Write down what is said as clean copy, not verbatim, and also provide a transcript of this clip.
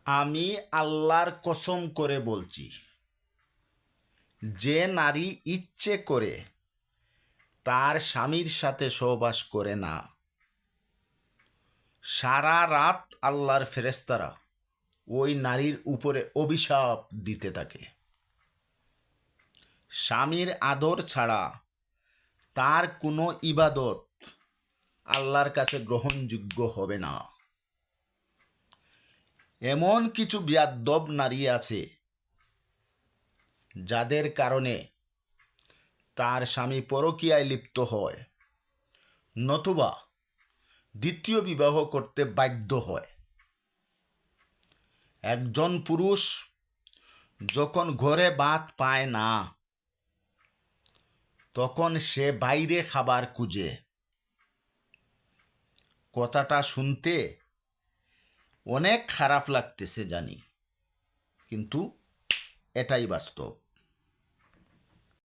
আমি আল্লাহর কসম করে বলছি, যে নারী ইচ্ছে করে তার স্বামীর সাথে সহবাস করে না, সারা রাত আল্লাহর ফেরেশতারা ওই নারীর উপরে অভিশাপ দিতে থাকে। স্বামীর আদর ছাড়া তার কোনো ইবাদত আল্লাহর কাছে গ্রহণযোগ্য হবে না। এমন কিছু বেয়াদ্দব নারী আছে যাদের কারণে তার স্বামী পরকীয়ায় লিপ্ত হয়, নতুবা দ্বিতীয় বিবাহ করতে বাধ্য হয়। একজন পুরুষ যখন ঘরে ভাত পায় না, তখন সে বাইরে খাবার খুঁজে। কথাটা শুনতে অনেক খারাপ লাগতেছে জানি, কিন্তু এটাই বাস্তব।